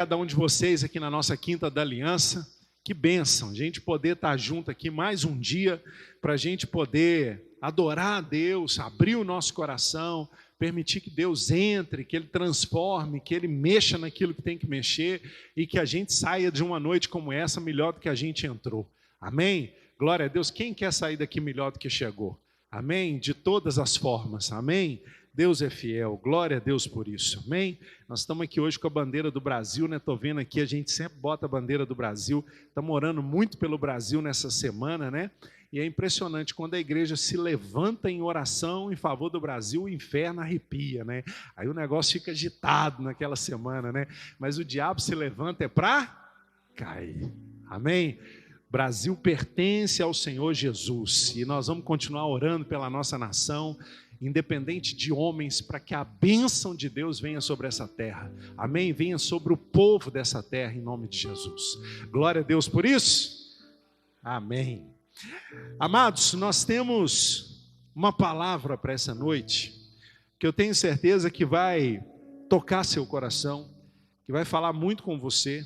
Cada um de vocês aqui na nossa Quinta da Aliança. Que bênção, a gente poder estar junto aqui mais um dia, para a gente poder adorar a Deus, abrir o nosso coração, permitir que Deus entre, que Ele transforme, que Ele mexa naquilo que tem que mexer e que a gente saia de uma noite como essa melhor do que a gente entrou. Amém? Glória a Deus. Quem quer sair daqui melhor do que chegou? Amém? De todas as formas. Amém? Deus é fiel, glória a Deus por isso, amém? Nós estamos aqui hoje com a bandeira do Brasil, né? Estou vendo aqui, a gente sempre bota a bandeira do Brasil, estamos orando muito pelo Brasil nessa semana, né? E é impressionante, quando a igreja se levanta em oração em favor do Brasil, o inferno arrepia, né? Aí o negócio fica agitado naquela semana, né? Mas o diabo se levanta é para cair, amém? Brasil pertence ao Senhor Jesus, e nós vamos continuar orando pela nossa nação, independente de homens, para que a bênção de Deus venha sobre essa terra, amém? Venha sobre o povo dessa terra, em nome de Jesus. Glória a Deus por isso, amém. Amados, nós temos uma palavra para essa noite, que eu tenho certeza que vai tocar seu coração, que vai falar muito com você,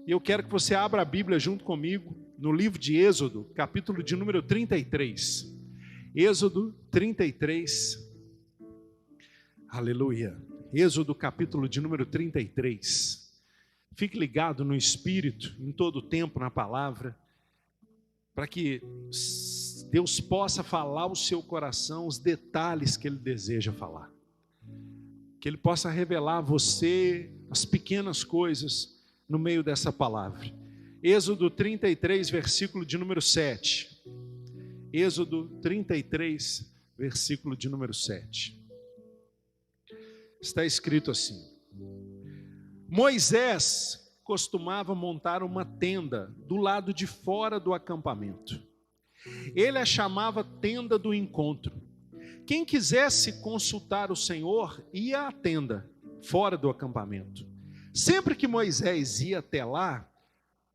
e eu quero que você abra a Bíblia junto comigo, no livro de Êxodo, capítulo de número 33, Êxodo 33, aleluia, Êxodo capítulo de número 33, fique ligado no Espírito, em todo o tempo na palavra, para que Deus possa falar ao seu coração os detalhes que Ele deseja falar, que Ele possa revelar a você as pequenas coisas no meio dessa palavra. Êxodo 33, versículo de número 7, Êxodo 33, versículo de número 7. Está escrito assim: Moisés costumava montar uma tenda do lado de fora do acampamento. Ele a chamava tenda do encontro. Quem quisesse consultar o Senhor ia à tenda, fora do acampamento. Sempre que Moisés ia até lá,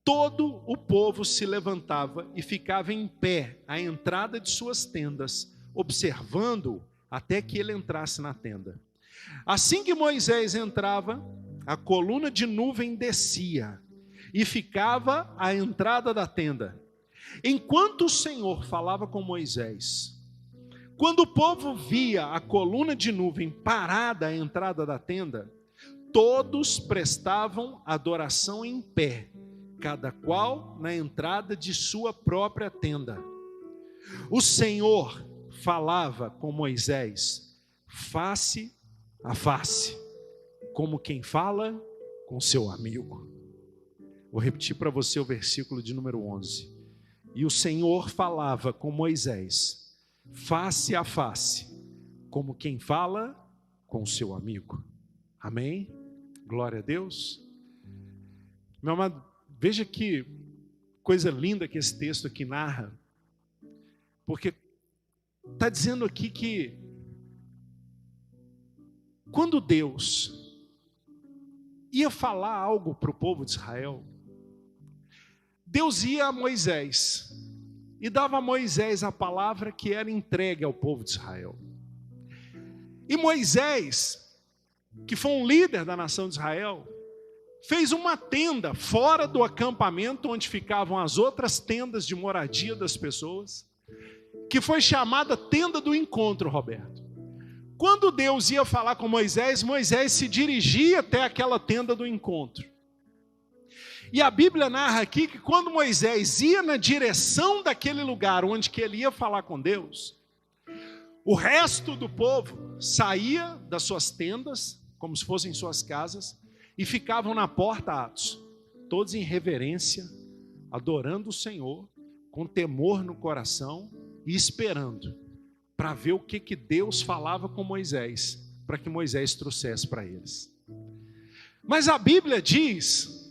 todo o povo se levantava e ficava em pé à entrada de suas tendas, observando-o até que ele entrasse na tenda. Assim que Moisés entrava, a coluna de nuvem descia e ficava à entrada da tenda, enquanto o Senhor falava com Moisés. Quando o povo via a coluna de nuvem parada à entrada da tenda, todos prestavam adoração em pé, cada qual na entrada de sua própria tenda. O Senhor falava com Moisés face a face, como quem fala com seu amigo. Vou repetir para você o versículo de número 11. E o Senhor falava com Moisés face a face, como quem fala com seu amigo. Amém? Glória a Deus. Meu amado, veja que coisa linda que esse texto aqui narra, porque está dizendo aqui que quando Deus ia falar algo para o povo de Israel, Deus ia a Moisés e dava a Moisés a palavra que era entregue ao povo de Israel. E Moisés, que foi um líder da nação de Israel, fez uma tenda fora do acampamento onde ficavam as outras tendas de moradia das pessoas, que foi chamada tenda do encontro, Roberto. Quando Deus ia falar com Moisés, Moisés se dirigia até aquela tenda do encontro. E a Bíblia narra aqui que quando Moisés ia na direção daquele lugar onde que ele ia falar com Deus, o resto do povo saía das suas tendas, como se fossem suas casas, e ficavam na porta atos, todos em reverência, adorando o Senhor, com temor no coração e esperando para ver o que Deus falava com Moisés, para que Moisés trouxesse para eles. Mas a Bíblia diz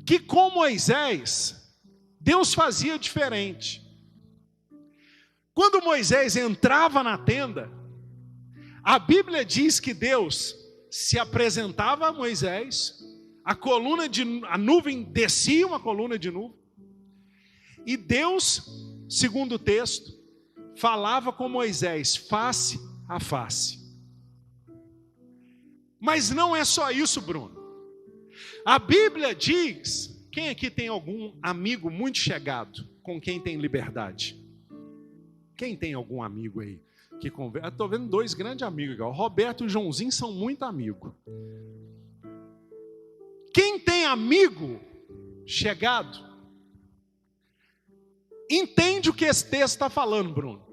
que com Moisés, Deus fazia diferente. Quando Moisés entrava na tenda, a Bíblia diz que Deus se apresentava a Moisés, a nuvem descia, uma coluna de nuvem, e Deus, segundo o texto, falava com Moisés face a face. Mas não é só isso, Bruno. A Bíblia diz, quem aqui tem algum amigo muito chegado, com quem tem liberdade? Quem tem algum amigo aí que conversa? Estou vendo dois grandes amigos, o Roberto e o Joãozinho são muito amigos. Quem tem amigo chegado, entende o que esse texto está falando, Bruno.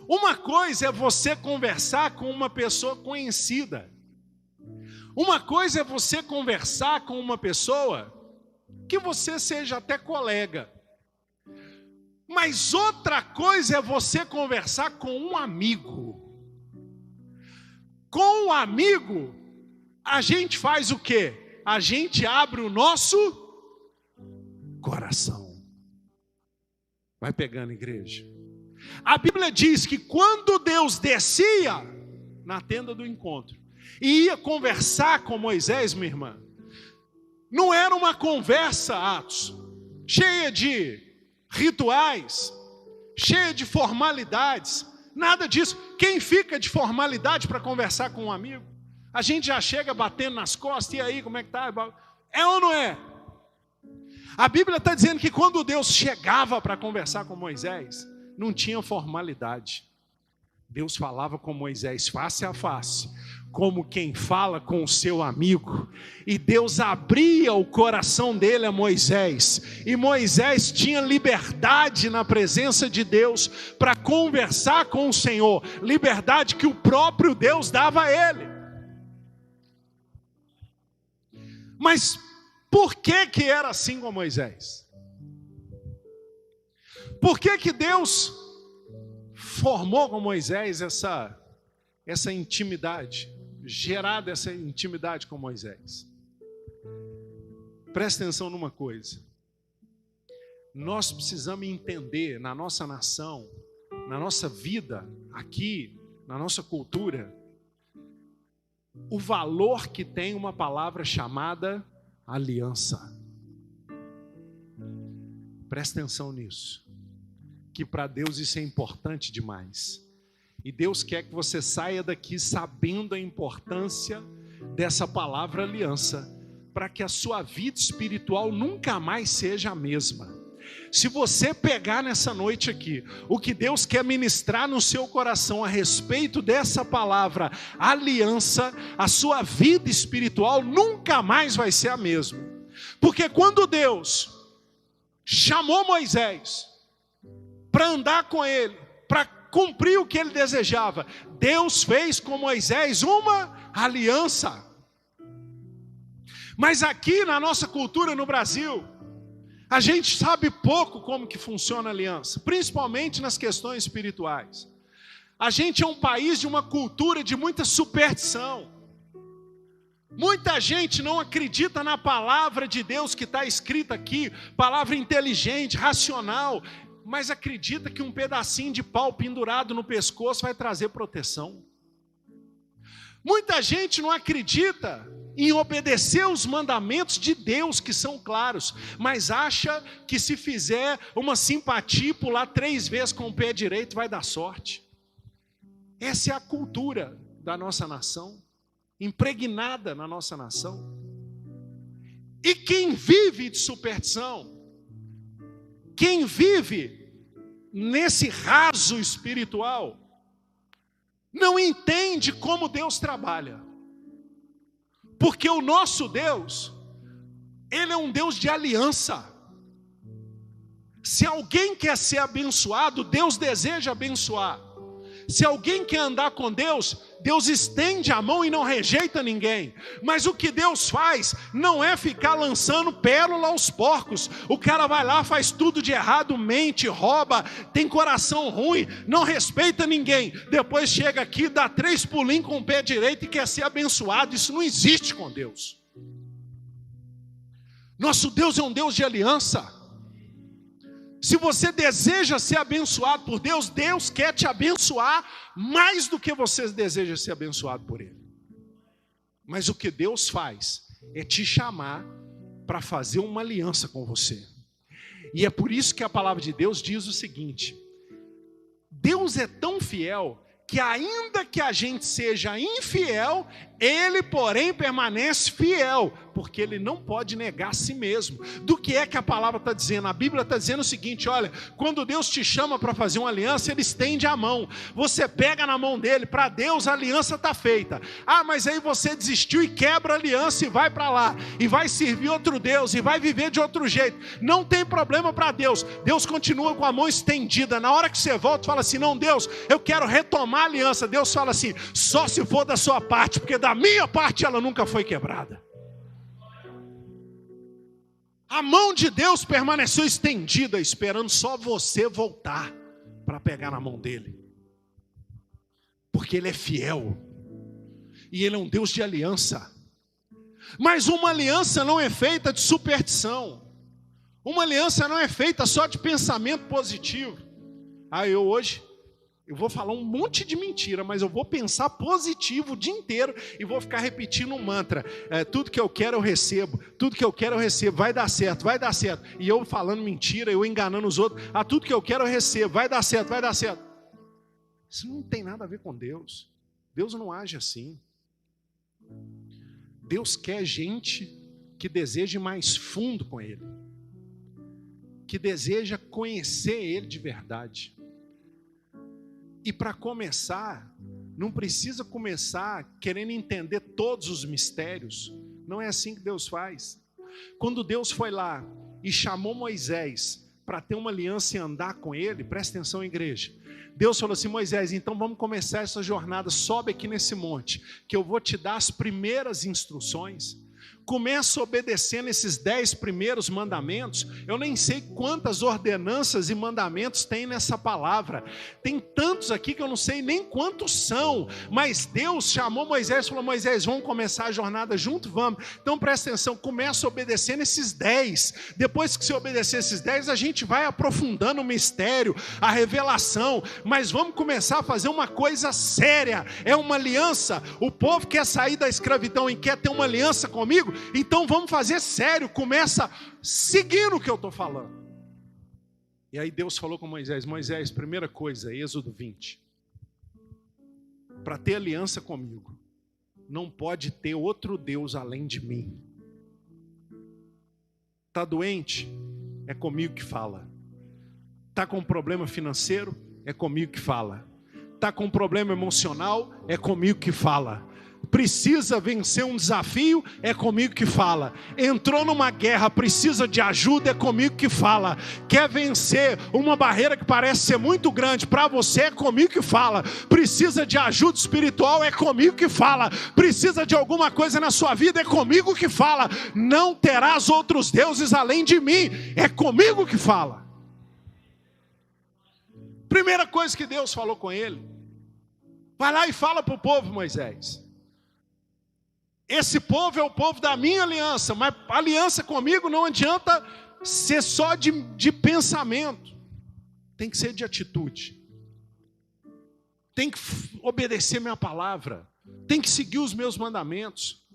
Uma coisa é você conversar com uma pessoa conhecida. Uma coisa é você conversar com uma pessoa que você seja até colega. Mas outra coisa é você conversar com um amigo. Com um amigo, a gente faz o quê? A gente abre o nosso coração. Vai pegando, igreja. A Bíblia diz que quando Deus descia na tenda do encontro e ia conversar com Moisés, minha irmã, não era uma conversa, Atos, cheia de rituais, cheia de formalidades, nada disso. Quem fica de formalidade para conversar com um amigo? A gente já chega batendo nas costas, e aí, como é que tá? É ou não é? A Bíblia está dizendo que quando Deus chegava para conversar com Moisés, não tinha formalidade. Deus falava com Moisés face a face, como quem fala com o seu amigo. E Deus abria o coração dele a Moisés. E Moisés tinha liberdade na presença de Deus para conversar com o Senhor. Liberdade que o próprio Deus dava a ele. Mas por que era assim com Moisés? Por que Deus formou com Moisés essa intimidade, gerado essa intimidade com Moisés? Presta atenção numa coisa. Nós precisamos entender na nossa nação, na nossa vida, aqui, na nossa cultura, o valor que tem uma palavra chamada aliança. Presta atenção nisso. Que para Deus isso é importante demais. E Deus quer que você saia daqui sabendo a importância dessa palavra aliança, para que a sua vida espiritual nunca mais seja a mesma. Se você pegar nessa noite aqui, o que Deus quer ministrar no seu coração a respeito dessa palavra aliança, a sua vida espiritual nunca mais vai ser a mesma. Porque quando Deus chamou Moisés para andar com ele, para cumprir o que ele desejava, Deus fez com Moisés uma aliança. Mas aqui na nossa cultura no Brasil, a gente sabe pouco como que funciona a aliança, principalmente nas questões espirituais. A gente é um país de uma cultura de muita superstição. Muita gente não acredita na palavra de Deus que está escrita aqui, palavra inteligente, racional, mas acredita que um pedacinho de pau pendurado no pescoço vai trazer proteção. Muita gente não acredita em obedecer os mandamentos de Deus, que são claros, mas acha que se fizer uma simpatia, pular 3 vezes com o pé direito, vai dar sorte. Essa é a cultura da nossa nação, impregnada na nossa nação. E quem vive de superstição, quem vive nesse raso espiritual, não entende como Deus trabalha. Porque o nosso Deus, Ele é um Deus de aliança. Se alguém quer ser abençoado, Deus deseja abençoar. Se alguém quer andar com Deus, Deus estende a mão e não rejeita ninguém. Mas o que Deus faz não é ficar lançando pérola aos porcos. O cara vai lá, faz tudo de errado, mente, rouba, tem coração ruim, não respeita ninguém. Depois chega aqui, dá 3 pulinhos com o pé direito e quer ser abençoado. Isso não existe com Deus. Nosso Deus é um Deus de aliança. Se você deseja ser abençoado por Deus, Deus quer te abençoar mais do que você deseja ser abençoado por Ele. Mas o que Deus faz é te chamar para fazer uma aliança com você. E é por isso que a palavra de Deus diz o seguinte: Deus é tão fiel que ainda que a gente seja infiel, Ele porém permanece fiel, porque ele não pode negar a si mesmo. Do que é que a palavra está dizendo? A Bíblia está dizendo o seguinte: olha, quando Deus te chama para fazer uma aliança, Ele estende a mão, você pega na mão dele. Para Deus a aliança está feita. Ah, mas aí você desistiu e quebra a aliança e vai para lá, e vai servir outro Deus, e vai viver de outro jeito. Não tem problema para Deus. Deus continua com a mão estendida. Na hora que você volta, fala assim: não, Deus, eu quero retomar a aliança. Deus fala assim: só se for da sua parte, porque da minha parte ela nunca foi quebrada. A mão de Deus permaneceu estendida, esperando só você voltar para pegar na mão dele, porque ele é fiel e ele é um Deus de aliança. Mas uma aliança não é feita de superstição, uma aliança não é feita só de pensamento positivo. Eu vou falar um monte de mentira, mas eu vou pensar positivo o dia inteiro e vou ficar repetindo um mantra: tudo que eu quero eu recebo, tudo que eu quero eu recebo, vai dar certo, vai dar certo. E eu falando mentira, eu enganando os outros: tudo que eu quero eu recebo, vai dar certo, vai dar certo. Isso não tem nada a ver com Deus. Deus não age assim. Deus quer gente que deseje mais fundo com Ele, que deseja conhecer Ele de verdade. E para começar, não precisa começar querendo entender todos os mistérios. Não é assim que Deus faz. Quando Deus foi lá e chamou Moisés para ter uma aliança e andar com ele, presta atenção, igreja. Deus falou assim: Moisés, então vamos começar essa jornada, sobe aqui nesse monte, que eu vou te dar as primeiras instruções. Começa obedecendo esses 10 primeiros mandamentos. Eu nem sei quantas ordenanças e mandamentos tem nessa palavra. Tem tantos aqui que eu não sei nem quantos são. Mas Deus chamou Moisés e falou: Moisés, vamos começar a jornada junto? Vamos. Então presta atenção, começa obedecendo esses 10. Depois que você obedecer esses 10, a gente vai aprofundando o mistério, a revelação. Mas vamos começar a fazer uma coisa séria. É uma aliança. O povo quer sair da escravidão e quer ter uma aliança comigo. Então vamos fazer sério, começa seguindo o que eu estou falando. E aí Deus falou com Moisés: Moisés, primeira coisa, Êxodo 20. Para ter aliança comigo, não pode ter outro Deus além de mim. Está doente? É comigo que fala. Está com problema financeiro? É comigo que fala. Está com problema emocional? É comigo que fala. Precisa vencer um desafio, é comigo que fala. Entrou numa guerra, precisa de ajuda, é comigo que fala. Quer vencer uma barreira que parece ser muito grande para você, é comigo que fala. Precisa de ajuda espiritual, é comigo que fala. Precisa de alguma coisa na sua vida, é comigo que fala. Não terás outros deuses além de mim, é comigo que fala. Primeira coisa que Deus falou com ele: vai lá e fala para o povo, Moisés. Esse povo é o povo da minha aliança, mas aliança comigo não adianta ser só de pensamento, tem que ser de atitude, tem que obedecer minha palavra, tem que seguir os meus mandamentos.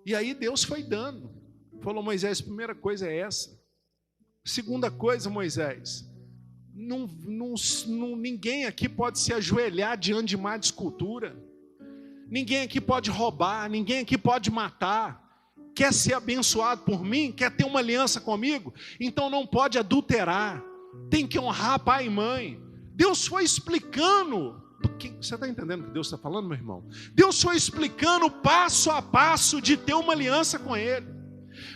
E aí Deus foi dando, falou: Moisés, primeira coisa é essa. Segunda coisa, Moisés, ninguém aqui pode se ajoelhar diante de má escultura. Ninguém aqui pode roubar, ninguém aqui pode matar. Quer ser abençoado por mim? Quer ter uma aliança comigo? Então não pode adulterar. Tem que honrar pai e mãe. Deus foi explicando. Você está entendendo o que Deus está falando, meu irmão? Deus foi explicando passo a passo de ter uma aliança com Ele.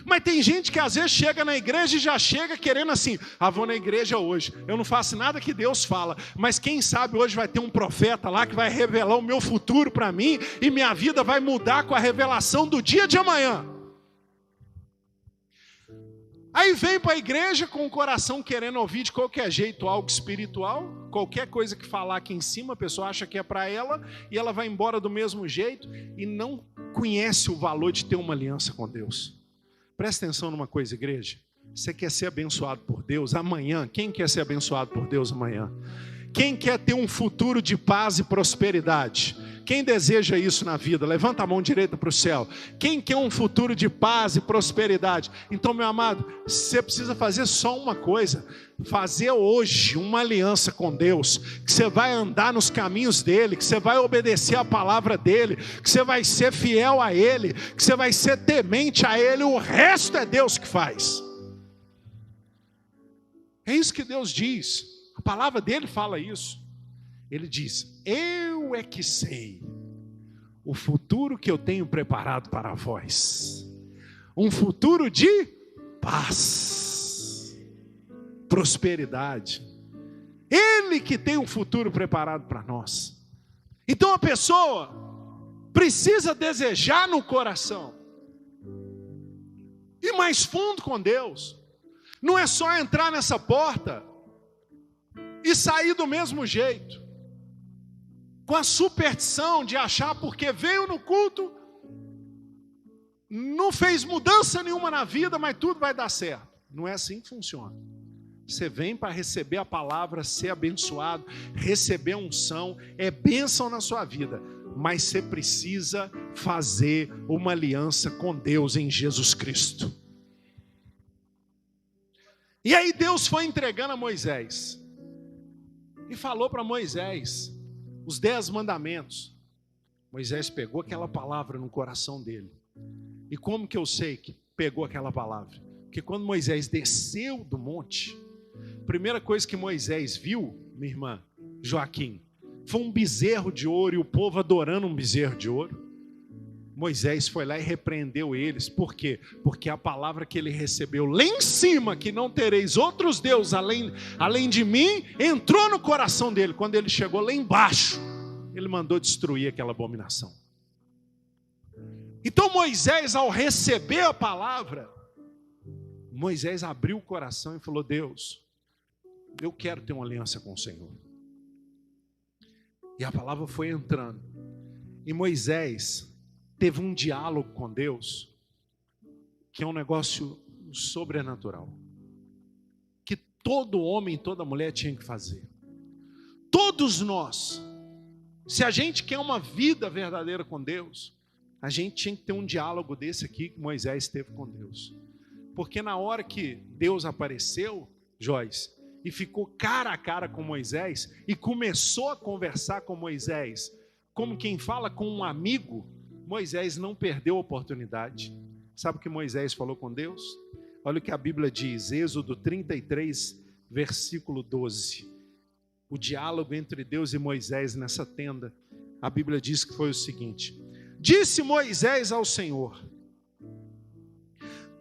Mas tem gente que às vezes chega na igreja e já chega querendo assim: vou na igreja hoje, eu não faço nada que Deus fala, mas quem sabe hoje vai ter um profeta lá que vai revelar o meu futuro para mim, e minha vida vai mudar com a revelação do dia de amanhã. Aí vem para a igreja com o coração querendo ouvir de qualquer jeito algo espiritual, qualquer coisa que falar aqui em cima, a pessoa acha que é para ela, e ela vai embora do mesmo jeito, e não conhece o valor de ter uma aliança com Deus. Presta atenção numa coisa, igreja. Você quer ser abençoado por Deus amanhã? Quem quer ser abençoado por Deus amanhã? Quem quer ter um futuro de paz e prosperidade? Quem deseja isso na vida? Levanta a mão direita para o céu. Quem quer um futuro de paz e prosperidade? Então, meu amado, você precisa fazer só uma coisa: fazer hoje uma aliança com Deus, que você vai andar nos caminhos dele, que você vai obedecer a palavra dele, que você vai ser fiel a ele, que você vai ser temente a ele. O resto é Deus que faz. É isso que Deus diz. A palavra dele fala isso. Ele diz: eu é que sei o futuro que eu tenho preparado para vós. Um futuro de paz, prosperidade. Ele que tem um futuro preparado para nós. Então a pessoa precisa desejar no coração. Ir mais fundo com Deus. Não é só entrar nessa porta e sair do mesmo jeito, com a superstição de achar porque veio no culto, não fez mudança nenhuma na vida, mas tudo vai dar certo. Não é assim que funciona. Você vem para receber a palavra, ser abençoado, receber unção, é bênção na sua vida, mas você precisa fazer uma aliança com Deus em Jesus Cristo. E aí Deus foi entregando a Moisés e falou para Moisés os 10 mandamentos. Moisés pegou aquela palavra no coração dele. E como que eu sei que pegou aquela palavra? Porque quando Moisés desceu do monte, a primeira coisa que Moisés viu, minha irmã Joaquim, foi um bezerro de ouro e o povo adorando um bezerro de ouro. Moisés foi lá e repreendeu eles. Por quê? Porque a palavra que ele recebeu lá em cima, que não tereis outros deuses além de mim, entrou no coração dele. Quando ele chegou lá embaixo, ele mandou destruir aquela abominação. Então Moisés, ao receber a palavra, Moisés abriu o coração e falou: Deus, eu quero ter uma aliança com o Senhor. E a palavra foi entrando. E Moisés teve um diálogo com Deus, que é um negócio sobrenatural, que todo homem e toda mulher tinha que fazer. Todos nós, se a gente quer uma vida verdadeira com Deus, a gente tinha que ter um diálogo desse aqui que Moisés teve com Deus. Porque na hora que Deus apareceu, Joyce, e ficou cara a cara com Moisés, e começou a conversar com Moisés, como quem fala com um amigo, Moisés não perdeu a oportunidade. Sabe o que Moisés falou com Deus? Olha o que a Bíblia diz, Êxodo 33, versículo 12. O diálogo entre Deus e Moisés nessa tenda. A Bíblia diz que foi o seguinte: disse Moisés ao Senhor: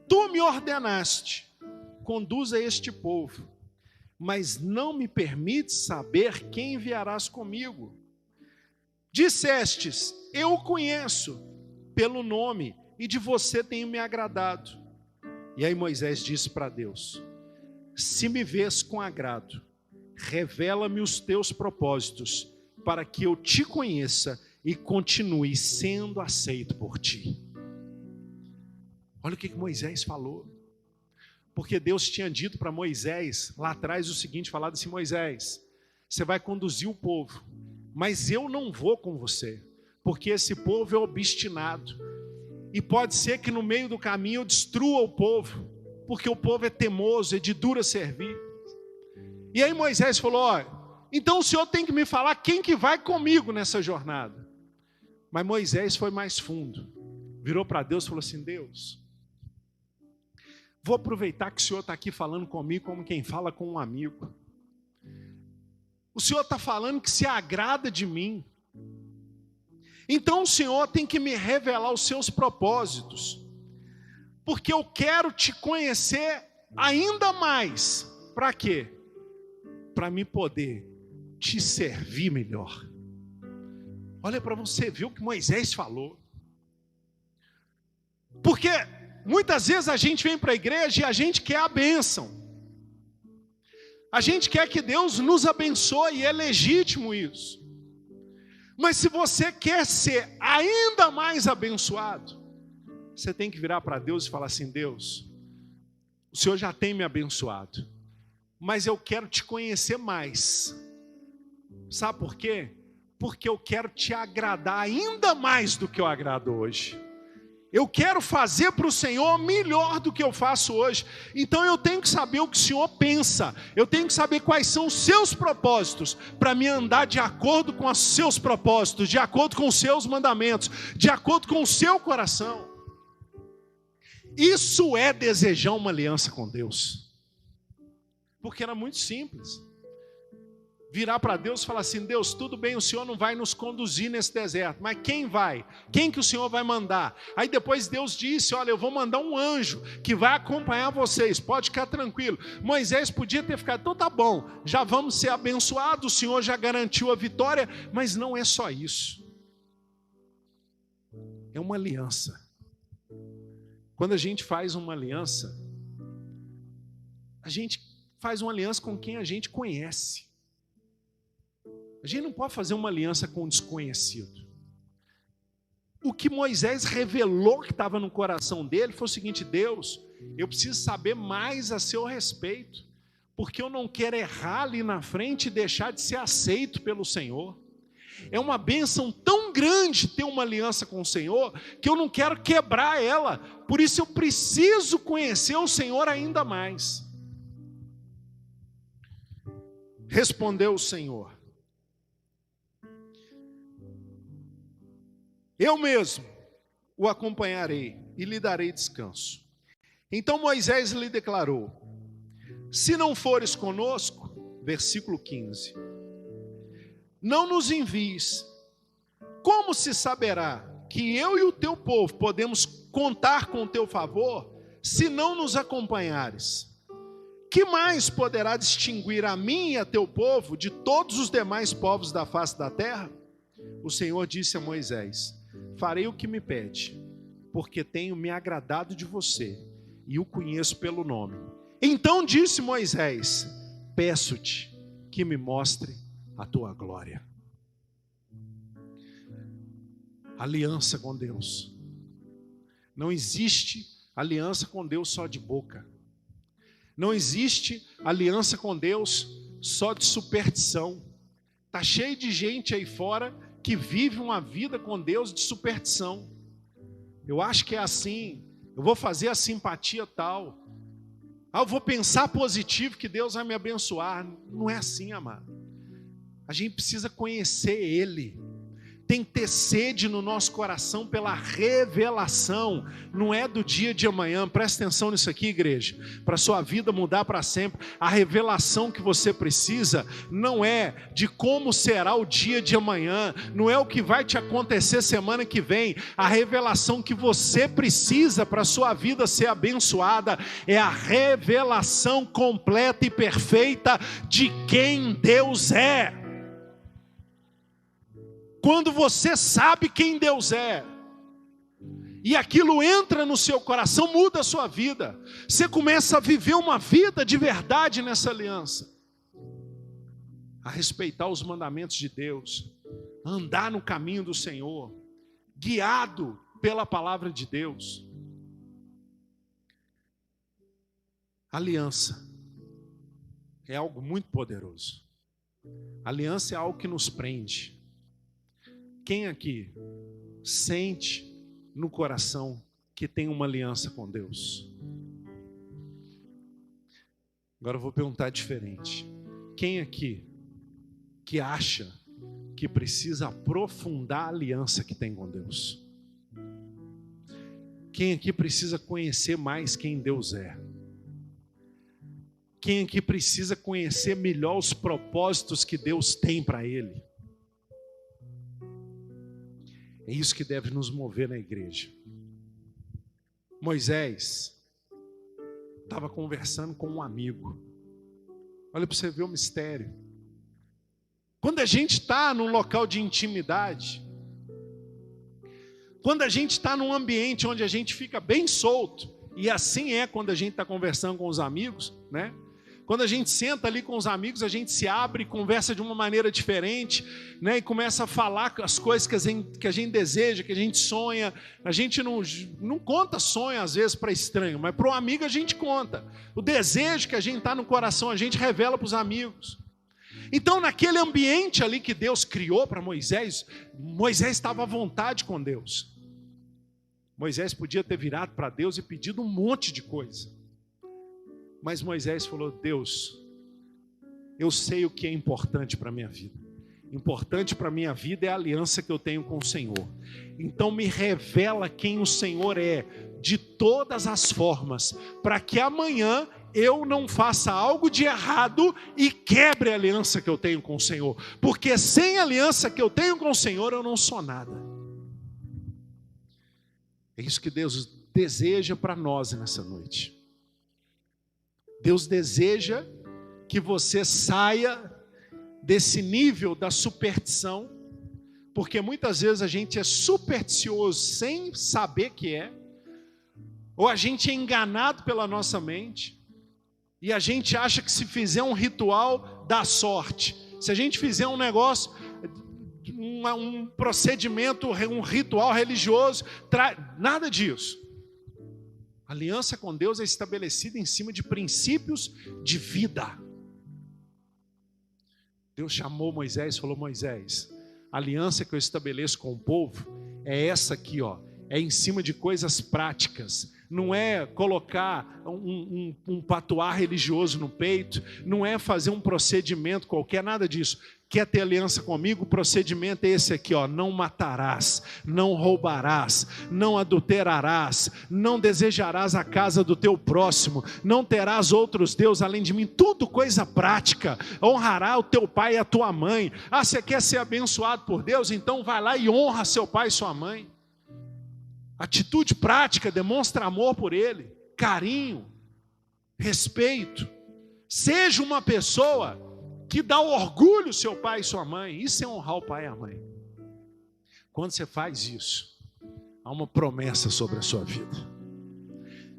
tu me ordenaste, conduza este povo, mas não me permites saber quem enviarás comigo. Dissestes: eu o conheço pelo nome, e de você tenho me agradado. E aí Moisés disse para Deus: se me vês com agrado, revela-me os teus propósitos, para que eu te conheça e continue sendo aceito por ti. Olha o que Moisés falou. Porque Deus tinha dito para Moisés lá atrás o seguinte, falado assim: Moisés, você vai conduzir o povo, mas eu não vou com você, porque esse povo é obstinado, e pode ser que no meio do caminho eu destrua o povo, porque o povo é teimoso, é de dura servir. E aí Moisés falou: olha, então o Senhor tem que me falar quem que vai comigo nessa jornada. Mas Moisés foi mais fundo, virou para Deus e falou assim: Deus, vou aproveitar que o Senhor está aqui falando comigo como quem fala com um amigo. O Senhor está falando que se agrada de mim. Então o Senhor tem que me revelar os seus propósitos, porque eu quero te conhecer ainda mais. Para quê? Para me poder te servir melhor. Olha para você ver o que Moisés falou. Porque muitas vezes a gente vem para a igreja e a gente quer a bênção. A gente quer que Deus nos abençoe, e é legítimo isso. Mas se você quer ser ainda mais abençoado, você tem que virar para Deus e falar assim: Deus, o Senhor já tem me abençoado, mas eu quero te conhecer mais. Sabe por quê? porque eu quero te agradar ainda mais do que eu agrado hoje. Eu quero fazer para o Senhor melhor do que eu faço hoje. Então eu tenho que saber o que o Senhor pensa. Eu tenho que saber quais são os seus propósitos, para me andar de acordo com os seus propósitos, de acordo com os seus mandamentos, de acordo com o seu coração. Isso é desejar uma aliança com Deus. Porque era muito simples. Virar para Deus e falar assim: Deus, tudo bem, o Senhor não vai nos conduzir nesse deserto, mas quem vai? Quem que o Senhor vai mandar? Aí depois Deus disse: olha, eu vou mandar um anjo que vai acompanhar vocês, pode ficar tranquilo. Moisés podia ter ficado: então tá bom, já vamos ser abençoados, o Senhor já garantiu a vitória. Mas não é só isso. É uma aliança. Quando a gente faz uma aliança, a gente faz uma aliança com quem a gente conhece. A gente não pode fazer uma aliança com um desconhecido. O que Moisés revelou que estava no coração dele foi o seguinte: Deus, eu preciso saber mais a seu respeito, porque eu não quero errar ali na frente e deixar de ser aceito pelo Senhor. É uma bênção tão grande ter uma aliança com o Senhor, que eu não quero quebrar ela. Por isso eu preciso conhecer o Senhor ainda mais. Respondeu o Senhor: eu mesmo o acompanharei e lhe darei descanso. Então Moisés lhe declarou: se não fores conosco, versículo 15, não nos envies. Como se saberá que eu e o teu povo podemos contar com o teu favor, se não nos acompanhares? Que mais poderá distinguir a mim e a teu povo de todos os demais povos da face da terra? O Senhor disse a Moisés: farei o que me pede, porque tenho me agradado de você e o conheço pelo nome. Então disse Moisés: peço-te que me mostre a tua glória. Aliança com Deus. Não existe aliança com Deus só de boca. Não existe aliança com Deus só de superstição. Está cheio de gente aí fora que vive uma vida com Deus de superstição. Eu acho que é assim, eu vou fazer a simpatia tal, eu vou pensar positivo que Deus vai me abençoar. Não é assim, amado. A gente precisa conhecer Ele. Tem que ter sede no nosso coração pela revelação. Não é do dia de amanhã. Presta atenção nisso aqui, igreja, para a sua vida mudar para sempre. A revelação que você precisa não é de como será o dia de amanhã, não é o que vai te acontecer semana que vem. A revelação que você precisa para a sua vida ser abençoada é a revelação completa e perfeita de quem Deus é. Quando você sabe quem Deus é, e aquilo entra no seu coração, muda a sua vida. Você começa a viver uma vida de verdade nessa aliança. A respeitar os mandamentos de Deus, a andar no caminho do Senhor, guiado pela palavra de Deus. Aliança é algo muito poderoso. Aliança é algo que nos prende. Quem aqui sente no coração que tem uma aliança com Deus? Agora eu vou perguntar diferente. Quem aqui que acha que precisa aprofundar a aliança que tem com Deus? Quem aqui precisa conhecer mais quem Deus é? Quem aqui precisa conhecer melhor os propósitos que Deus tem para ele? É isso que deve nos mover na igreja. Moisés estava conversando com um amigo. Olha para você ver o mistério. Quando a gente está num local de intimidade, quando a gente está num ambiente onde a gente fica bem solto, e assim é quando a gente está conversando com os amigos, né? Quando a gente senta ali com os amigos, a gente se abre e conversa de uma maneira diferente, né? E começa a falar as coisas que a gente deseja, que a gente sonha. A gente não conta sonho às vezes para estranho, mas para um amigo a gente conta. O desejo que a gente está no coração, a gente revela para os amigos. Então, naquele ambiente ali que Deus criou para Moisés, Moisés estava à vontade com Deus. Moisés podia ter virado para Deus e pedido um monte de coisa. Mas Moisés falou: Deus, eu sei o que é importante para a minha vida. Importante para a minha vida é a aliança que eu tenho com o Senhor. Então me revela quem o Senhor é, de todas as formas, para que amanhã eu não faça algo de errado e quebre a aliança que eu tenho com o Senhor. Porque sem a aliança que eu tenho com o Senhor, eu não sou nada. É isso que Deus deseja para nós nessa noite. Deus deseja que você saia desse nível da superstição, porque muitas vezes a gente é supersticioso sem saber que é, ou a gente é enganado pela nossa mente, e a gente acha que se fizer um ritual dá sorte. Se a gente fizer um negócio, um procedimento, um ritual religioso, nada disso. A aliança com Deus é estabelecida em cima de princípios de vida. Deus chamou Moisés e falou: Moisés, a aliança que eu estabeleço com o povo é essa aqui, ó. É em cima de coisas práticas. Não é colocar um patuar religioso no peito, não é fazer um procedimento qualquer, nada disso. Quer ter aliança comigo? O procedimento é esse aqui, ó: não matarás, não roubarás, não adulterarás, não desejarás a casa do teu próximo, não terás outros deuses além de mim. Tudo coisa prática. Honrará o teu pai e a tua mãe. Ah, você quer ser abençoado por Deus? Então vai lá e honra seu pai e sua mãe. Atitude prática, demonstra amor por ele, carinho, respeito. Seja uma pessoa que dá orgulho ao seu pai e sua mãe. Isso é honrar o pai e a mãe. Quando você faz isso, há uma promessa sobre a sua vida.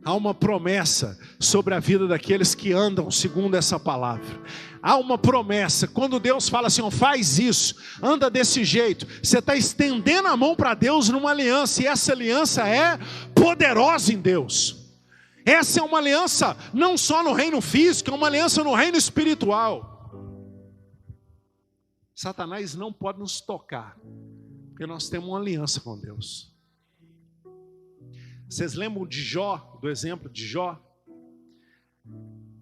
Há uma promessa sobre a vida daqueles que andam segundo essa palavra. Há uma promessa. Quando Deus fala assim: ó, faz isso, anda desse jeito, você está estendendo a mão para Deus numa aliança. E essa aliança é poderosa em Deus. Essa é uma aliança não só no reino físico, é uma aliança no reino espiritual. Satanás não pode nos tocar, porque nós temos uma aliança com Deus. Vocês lembram de Jó, do exemplo de Jó?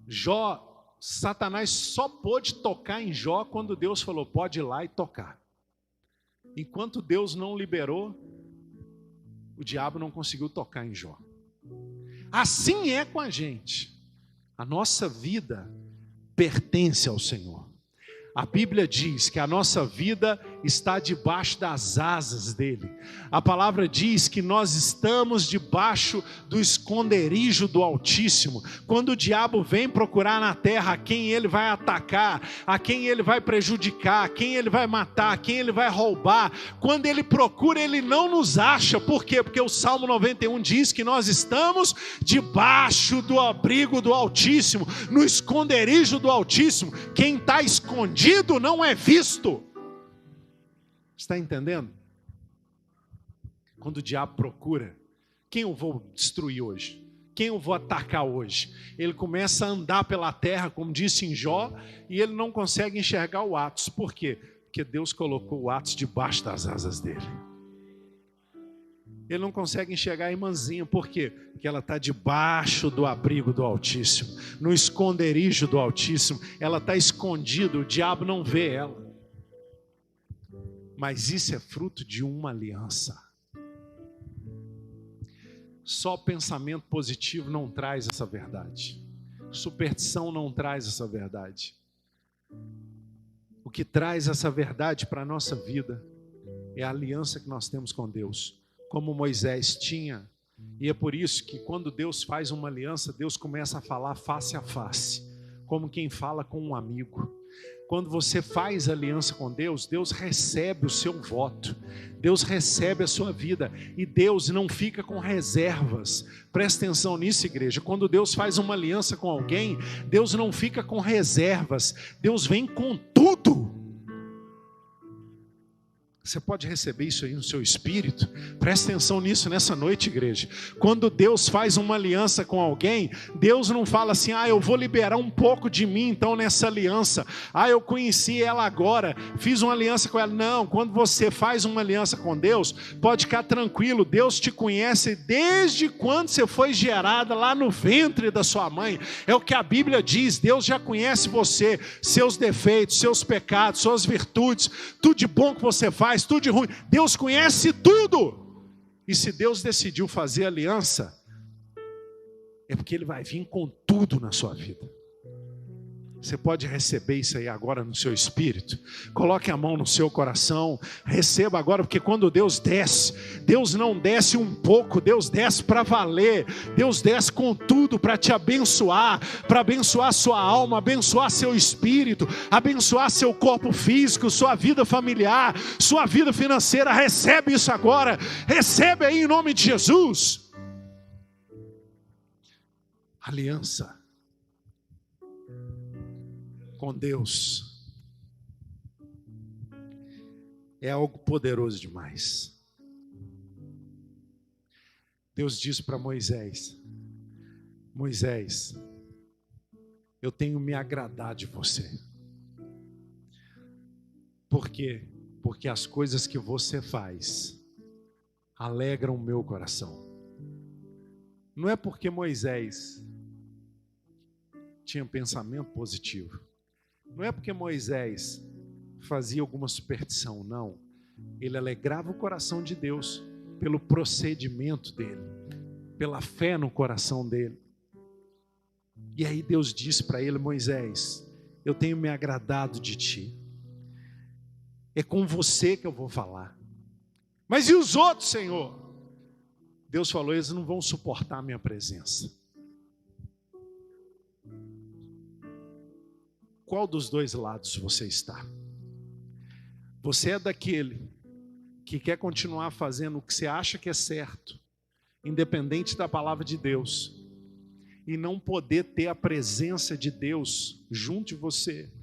Jó, Satanás só pôde tocar em Jó quando Deus falou: pode ir lá e tocar. Enquanto Deus não liberou, o diabo não conseguiu tocar em Jó. Assim é com a gente. A nossa vida pertence ao Senhor. A Bíblia diz que a nossa vida está debaixo das asas dele. A palavra diz que nós estamos debaixo do esconderijo do Altíssimo. Quando o diabo vem procurar na terra a quem ele vai atacar, a quem ele vai prejudicar, a quem ele vai matar, a quem ele vai roubar, quando ele procura, ele não nos acha. Por quê? Porque o Salmo 91 diz que nós estamos debaixo do abrigo do Altíssimo, no esconderijo do Altíssimo. Quem está escondido não é visto. Está entendendo? Quando o diabo procura, quem eu vou destruir hoje? Quem eu vou atacar hoje? Ele começa a andar pela terra, como disse em Jó, e ele não consegue enxergar o Atos. Por quê? Porque Deus colocou o Atos debaixo das asas dele. Ele não consegue enxergar a irmãzinha. Por quê? Porque ela está debaixo do abrigo do Altíssimo, no esconderijo do Altíssimo. Ela está escondida, o diabo não vê ela. Mas isso é fruto de uma aliança. Só pensamento positivo não traz essa verdade. Superstição não traz essa verdade. O que traz essa verdade para a nossa vida é a aliança que nós temos com Deus, como Moisés tinha. E é por isso que quando Deus faz uma aliança, Deus começa a falar face a face, como quem fala com um amigo. Quando você faz aliança com Deus, Deus recebe o seu voto, Deus recebe a sua vida, e Deus não fica com reservas. Presta atenção nisso, igreja. Quando Deus faz uma aliança com alguém, Deus não fica com reservas, Deus vem com tudo. Você pode receber isso aí no seu espírito? Presta atenção nisso nessa noite, igreja. Quando Deus faz uma aliança com alguém, Deus não fala assim, eu vou liberar um pouco de mim então nessa aliança. Eu conheci ela agora, fiz uma aliança com ela. Não, quando você faz uma aliança com Deus, pode ficar tranquilo, Deus te conhece desde quando você foi gerada lá no ventre da sua mãe. É o que a Bíblia diz, Deus já conhece você, seus defeitos, seus pecados, suas virtudes, tudo de bom que você faz, tudo de ruim, Deus conhece tudo. E se Deus decidiu fazer aliança, é porque Ele vai vir com tudo na sua vida. Você pode receber isso aí agora no seu espírito. Coloque a mão no seu coração, receba agora, porque quando Deus desce, Deus não desce um pouco, Deus desce para valer, Deus desce com tudo para te abençoar, para abençoar sua alma, abençoar seu espírito, abençoar seu corpo físico, sua vida familiar, sua vida financeira. Recebe isso agora, recebe aí em nome de Jesus. Aliança com Deus é algo poderoso demais. Deus disse para Moisés: Moisés, eu tenho me agradar de você. Por quê? Porque as coisas que você faz alegram o meu coração. Não é porque Moisés tinha um pensamento positivo. Não é porque Moisés fazia alguma superstição, não. Ele alegrava o coração de Deus pelo procedimento dele, pela fé no coração dele. E aí Deus disse para ele: Moisés, eu tenho me agradado de ti. É com você que eu vou falar. Mas e os outros, Senhor? Deus falou: eles não vão suportar a minha presença. Qual dos dois lados você está? Você é daquele que quer continuar fazendo o que você acha que é certo, independente da palavra de Deus, e não poder ter a presença de Deus junto de você?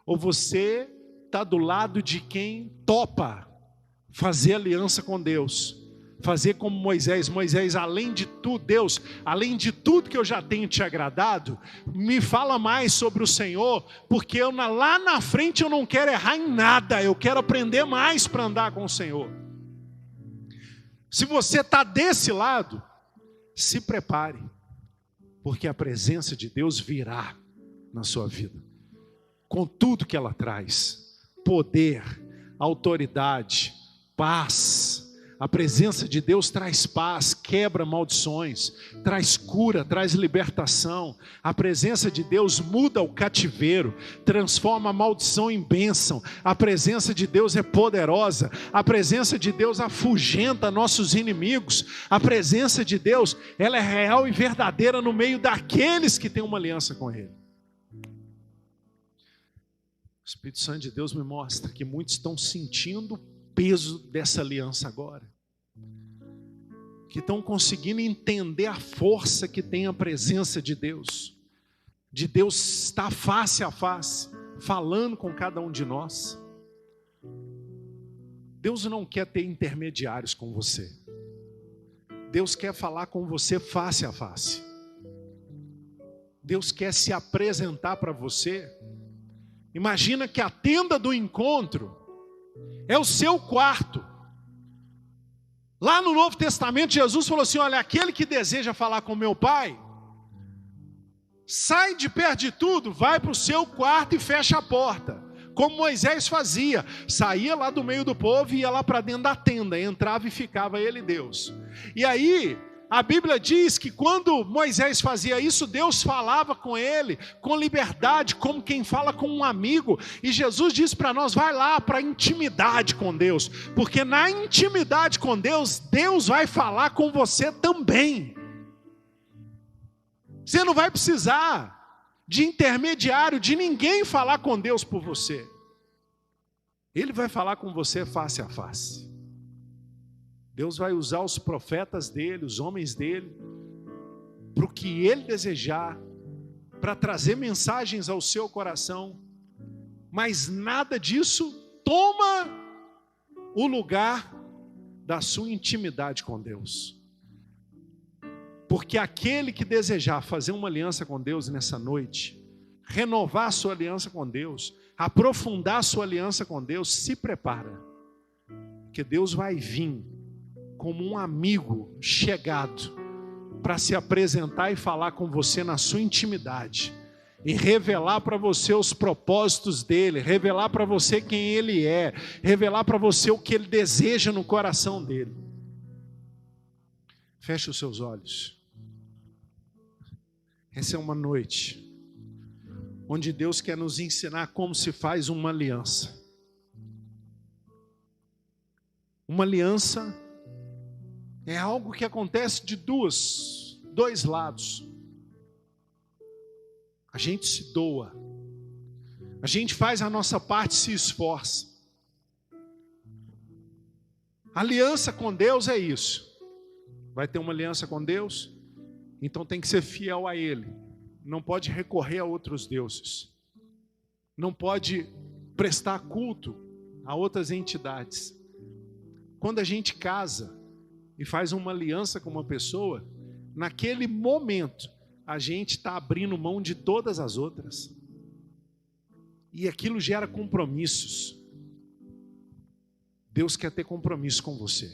Ou você está do lado de quem topa fazer aliança com Deus, fazer como Moisés? Moisés, além de tudo, Deus, além de tudo que eu já tenho te agradado, me fala mais sobre o Senhor, porque lá na frente eu não quero errar em nada, eu quero aprender mais para andar com o Senhor. Se você está desse lado, se prepare, porque a presença de Deus virá na sua vida, com tudo que ela traz: poder, autoridade, paz. A presença de Deus traz paz, quebra maldições, traz cura, traz libertação. A presença de Deus muda o cativeiro, transforma a maldição em bênção. A presença de Deus é poderosa. A presença de Deus afugenta nossos inimigos. A presença de Deus, ela é real e verdadeira no meio daqueles que têm uma aliança com Ele. O Espírito Santo de Deus me mostra que muitos estão sentindo peso dessa aliança agora, que estão conseguindo entender a força que tem a presença de Deus estar face a face, falando com cada um de nós. Deus não quer ter intermediários com você, Deus quer falar com você face a face. Deus quer se apresentar para você. Imagina que a tenda do encontro é o seu quarto. Lá no Novo Testamento, Jesus falou assim: olha, aquele que deseja falar com meu Pai, sai de perto de tudo, vai para o seu quarto e fecha a porta. Como Moisés fazia, saía lá do meio do povo e ia lá para dentro da tenda, entrava e ficava ele e Deus. E aí, a Bíblia diz que quando Moisés fazia isso, Deus falava com ele, com liberdade, como quem fala com um amigo. E Jesus diz para nós: vai lá para a intimidade com Deus, porque na intimidade com Deus, Deus vai falar com você também. Você não vai precisar de intermediário, de ninguém falar com Deus por você. Ele vai falar com você face a face. Deus vai usar os profetas dele, os homens dele, para o que ele desejar, para trazer mensagens ao seu coração. Mas nada disso toma o lugar da sua intimidade com Deus. Porque aquele que desejar fazer uma aliança com Deus nessa noite, renovar a sua aliança com Deus, aprofundar a sua aliança com Deus, se prepara. Porque Deus vai vir como um amigo chegado para se apresentar e falar com você na sua intimidade. E revelar para você os propósitos dele, revelar para você quem ele é, revelar para você o que ele deseja no coração dele. Feche os seus olhos. Essa é uma noite onde Deus quer nos ensinar como se faz uma aliança. Uma aliança é algo que acontece de dois lados. A gente se doa, a gente faz a nossa parte, se esforça. Aliança com Deus é isso. Vai ter uma aliança com Deus? Então tem que ser fiel a Ele. Não pode recorrer a outros deuses. Não pode prestar culto a outras entidades. Quando a gente casa e faz uma aliança com uma pessoa, naquele momento, a gente está abrindo mão de todas as outras. E aquilo gera compromissos. Deus quer ter compromisso com você.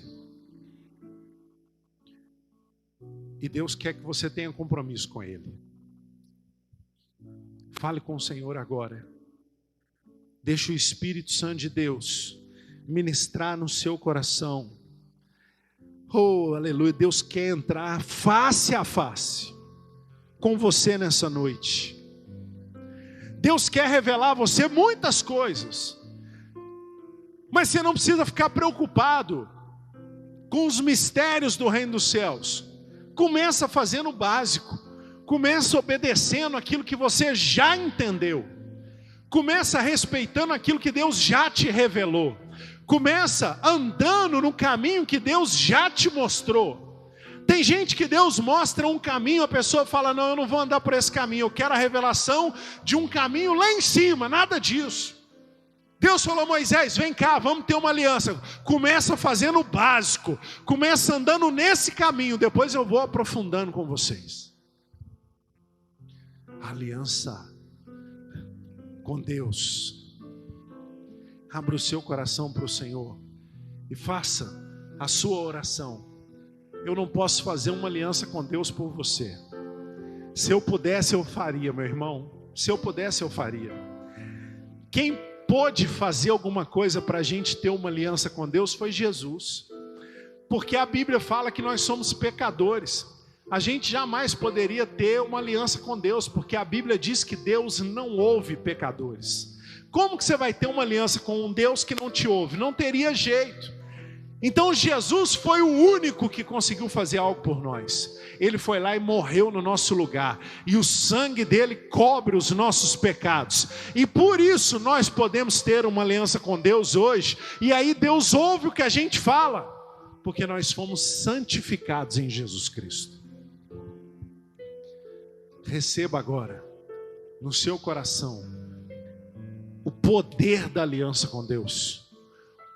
E Deus quer que você tenha compromisso com Ele. Fale com o Senhor agora. Deixe o Espírito Santo de Deus ministrar no seu coração. Oh, aleluia. Deus quer entrar face a face com você nessa noite. Deus quer revelar a você muitas coisas, mas você não precisa ficar preocupado com os mistérios do reino dos céus. Começa fazendo o básico, começa obedecendo aquilo que você já entendeu, começa respeitando aquilo que Deus já te revelou, começa andando no caminho que Deus já te mostrou. Tem gente que Deus mostra um caminho, a pessoa fala, não, eu não vou andar por esse caminho, eu quero a revelação de um caminho lá em cima. Nada disso. Deus falou, Moisés, vem cá, vamos ter uma aliança. Começa fazendo o básico, começa andando nesse caminho, depois eu vou aprofundando com vocês. Aliança com Deus. Abra o seu coração para o Senhor e faça a sua oração. Eu não posso fazer uma aliança com Deus por você. Se eu pudesse, eu faria, meu irmão. Se eu pudesse, eu faria. Quem pôde fazer alguma coisa para a gente ter uma aliança com Deus foi Jesus. Porque a Bíblia fala que nós somos pecadores. A gente jamais poderia ter uma aliança com Deus, porque a Bíblia diz que Deus não ouve pecadores. Como que você vai ter uma aliança com um Deus que não te ouve? Não teria jeito. Então Jesus foi o único que conseguiu fazer algo por nós. Ele foi lá e morreu no nosso lugar. E o sangue dele cobre os nossos pecados. E por isso nós podemos ter uma aliança com Deus hoje. E aí Deus ouve o que a gente fala. Porque nós fomos santificados em Jesus Cristo. Receba agora, no seu coração, o poder da aliança com Deus.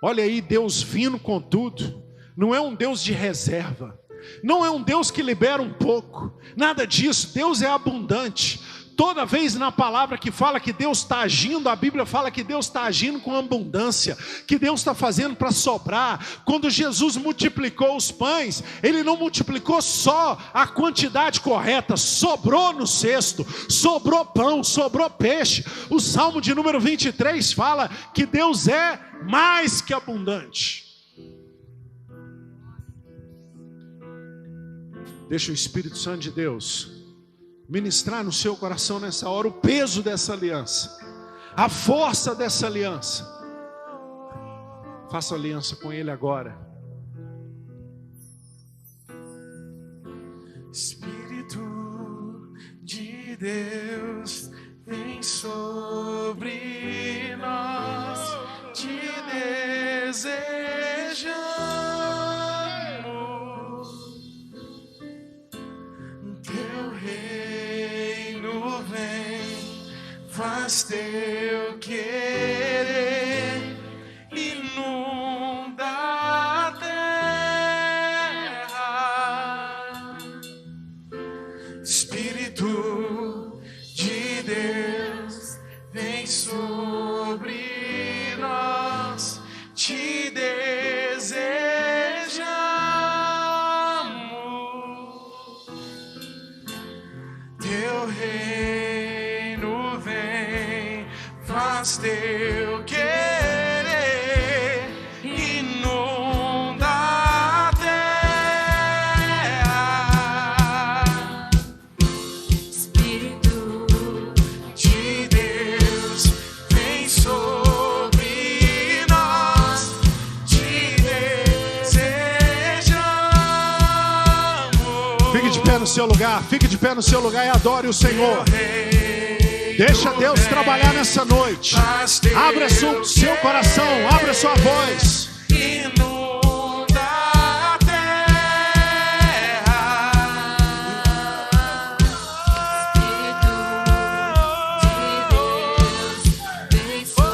Olha aí, Deus vindo com tudo. Não é um Deus de reserva, não é um Deus que libera um pouco, nada disso. Deus é abundante. Toda vez na palavra que fala que Deus está agindo, a Bíblia fala que Deus está agindo com abundância, que Deus está fazendo para sobrar. Quando Jesus multiplicou os pães, Ele não multiplicou só a quantidade correta, sobrou no cesto, sobrou pão, sobrou peixe. O Salmo de número 23 fala que Deus é mais que abundante. Deixa o Espírito Santo de Deus ministrar no seu coração nessa hora o peso dessa aliança, a força dessa aliança. Faça aliança com Ele agora. Espírito de Deus, vem sobre nós, te desejamos. Teu reino vem, faz teu querer, inunda Espírito de Deus, vem sobre nós, te desejamos. Teu reino vem, faz teu querer, inunda a terra. Espírito De Deus, vem sobre nós, te desejamos. Fique de pé no seu lugar, fique de pé no seu lugar e adore o Senhor. Deixa Deus trabalhar nessa noite. Abra seu coração, abra sua voz. Inunda a terra. vem sobre nós, te desejamos.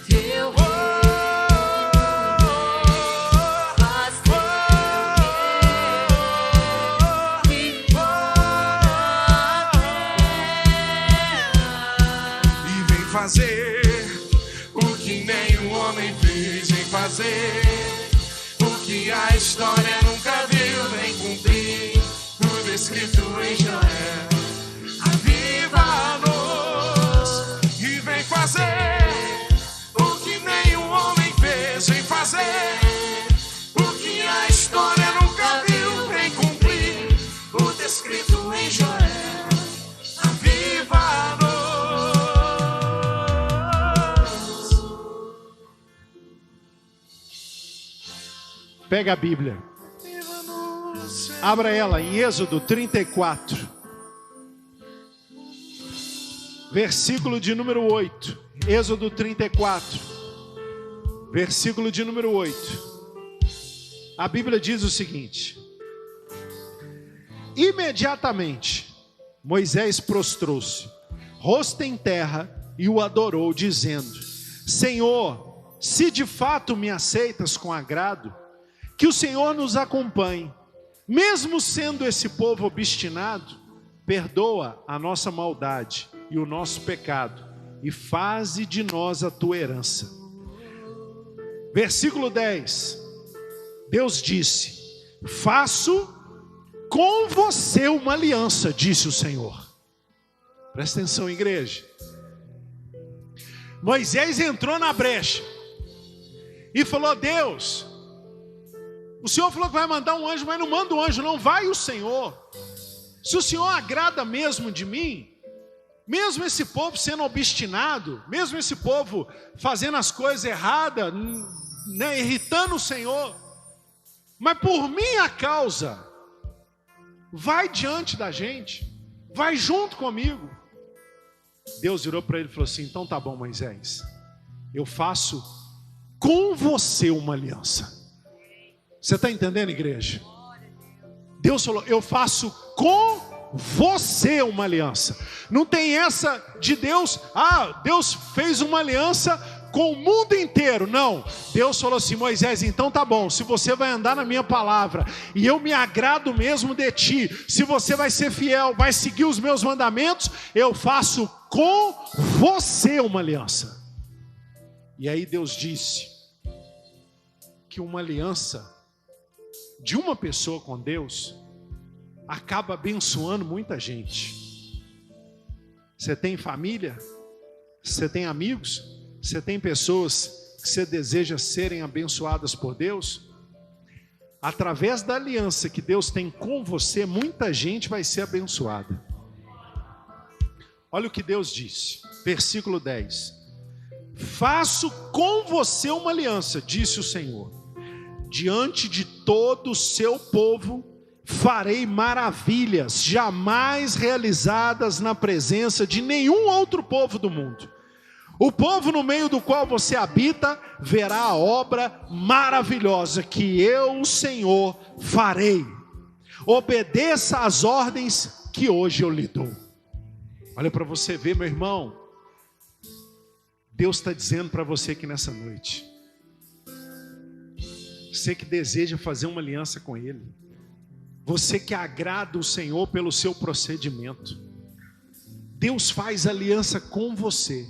Teu faz E vem fazer o que nenhum homem fez, vem fazer o que a história nunca viu, vem cumprir o descrito em Joel. Aviva-nos e vem fazer o que nenhum homem fez, vem fazer o que a história nunca viu, vem cumprir o descrito em Joel. Aviva-nos. Pega a Bíblia, abra ela em Êxodo 34, versículo de número 8. Êxodo 34, versículo de número 8. A Bíblia diz o seguinte: imediatamente Moisés prostrou-se, rosto em terra, e o adorou, dizendo: Senhor, se de fato me aceitas com agrado, que o Senhor nos acompanhe, mesmo sendo esse povo obstinado, perdoa a nossa maldade e o nosso pecado, e faze de nós a tua herança. Versículo 10, Deus disse: faço com você uma aliança, disse o Senhor. Presta atenção, igreja. Moisés entrou na brecha e falou: Deus, o Senhor falou que vai mandar um anjo, mas não manda um anjo não, vai o Senhor. Se o Senhor agrada mesmo de mim, mesmo esse povo sendo obstinado, mesmo esse povo fazendo as coisas erradas, né, irritando o Senhor, mas por minha causa, vai diante da gente, vai junto comigo. Deus virou para ele e falou assim: então tá bom, Moisés, eu faço com você uma aliança. Você está entendendo, igreja? Deus falou: eu faço com você uma aliança. Não tem essa de Deus, Deus fez uma aliança com o mundo inteiro. Não, Deus falou assim: Moisés, então tá bom, se você vai andar na minha palavra, e eu me agrado mesmo de ti, se você vai ser fiel, vai seguir os meus mandamentos, eu faço com você uma aliança. E aí Deus disse que uma aliança de uma pessoa com Deus acaba abençoando muita gente. Você tem família? Você tem amigos? Você tem pessoas que você deseja serem abençoadas por Deus? Através da aliança que Deus tem com você, muita gente vai ser abençoada. Olha o que Deus disse, versículo 10: faço com você uma aliança, disse o Senhor, diante de todo o seu povo farei maravilhas jamais realizadas na presença de nenhum outro povo do mundo. O povo no meio do qual você habita verá a obra maravilhosa que eu, o Senhor, farei. Obedeça às ordens que hoje eu lhe dou. Olha para você ver, meu irmão. Deus está dizendo para você aqui nessa noite, você que deseja fazer uma aliança com Ele, você que agrada o Senhor pelo seu procedimento, Deus faz aliança com você,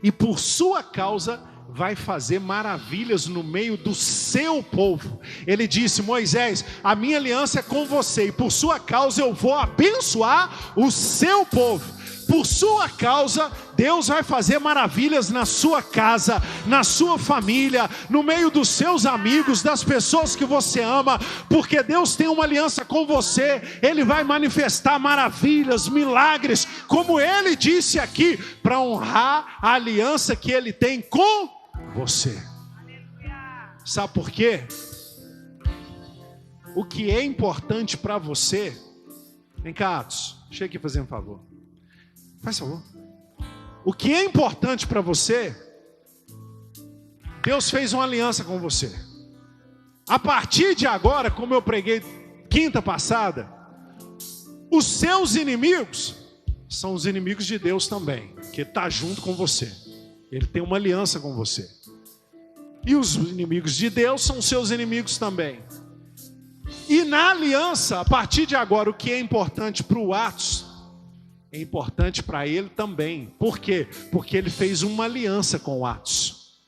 e por sua causa vai fazer maravilhas no meio do seu povo. Ele disse: Moisés, a minha aliança é com você, e por sua causa eu vou abençoar o seu povo. Por sua causa, Deus vai fazer maravilhas na sua casa, na sua família, no meio dos seus amigos, das pessoas que você ama, porque Deus tem uma aliança com você. Ele vai manifestar maravilhas, milagres, como Ele disse aqui, para honrar a aliança que Ele tem com você. Sabe por quê? O que é importante para você, vem cá, Atos, chega aqui fazendo um favor. Faz favor. O que é importante para você, Deus fez uma aliança com você. A partir de agora, como eu preguei quinta passada, os seus inimigos são os inimigos de Deus também, que está junto com você. Ele tem uma aliança com você. E os inimigos de Deus são seus inimigos também. E na aliança, a partir de agora, o que é importante para o Atos é importante para ele também. Por quê? Porque ele fez uma aliança com o Atos.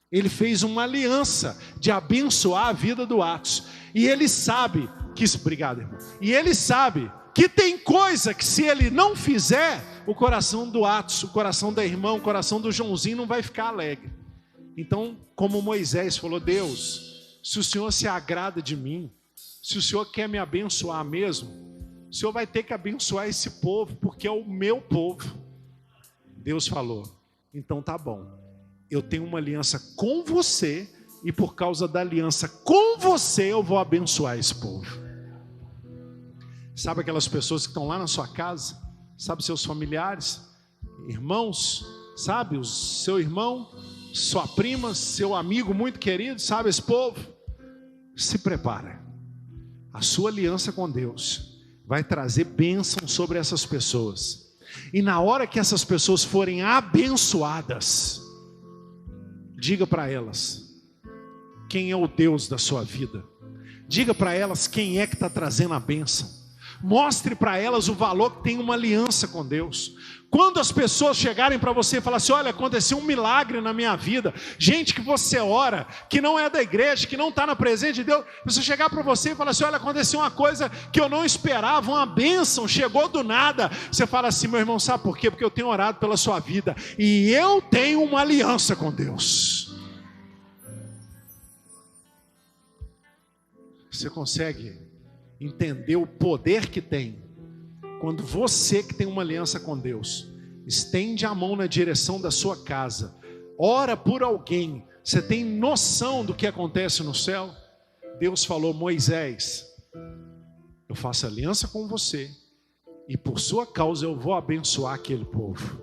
Ele fez uma aliança de abençoar a vida do Atos. E ele sabe que isso, obrigado, irmão. E ele sabe que tem coisa que, se ele não fizer, o coração do Atos, o coração da irmã, o coração do Joãozinho não vai ficar alegre. Então, como Moisés falou: Deus, se o Senhor se agrada de mim, se o Senhor quer me abençoar mesmo, o Senhor vai ter que abençoar esse povo, porque é o meu povo. Deus falou: então tá bom, eu tenho uma aliança com você, e por causa da aliança com você, eu vou abençoar esse povo. Sabe aquelas pessoas que estão lá na sua casa? Sabe seus familiares, irmãos? Sabe o seu irmão, sua prima, seu amigo muito querido? Sabe esse povo? Se prepara. A sua aliança com Deus vai trazer bênção sobre essas pessoas. E na hora que essas pessoas forem abençoadas, diga para elas quem é o Deus da sua vida. Diga para elas quem é que está trazendo a bênção. Mostre para elas o valor que tem uma aliança com Deus. Quando as pessoas chegarem para você e falar assim: olha, aconteceu um milagre na minha vida, gente que você ora, que não é da igreja, que não está na presença de Deus, você chegar para você e falar assim: olha, aconteceu uma coisa que eu não esperava, uma bênção, chegou do nada. Você fala assim: meu irmão, sabe por quê? Porque eu tenho orado pela sua vida, e eu tenho uma aliança com Deus. Você consegue entender o poder que tem quando você, que tem uma aliança com Deus, estende a mão na direção da sua casa, ora por alguém? Você tem noção do que acontece no céu? Deus falou: Moisés, eu faço aliança com você, e por sua causa eu vou abençoar aquele povo.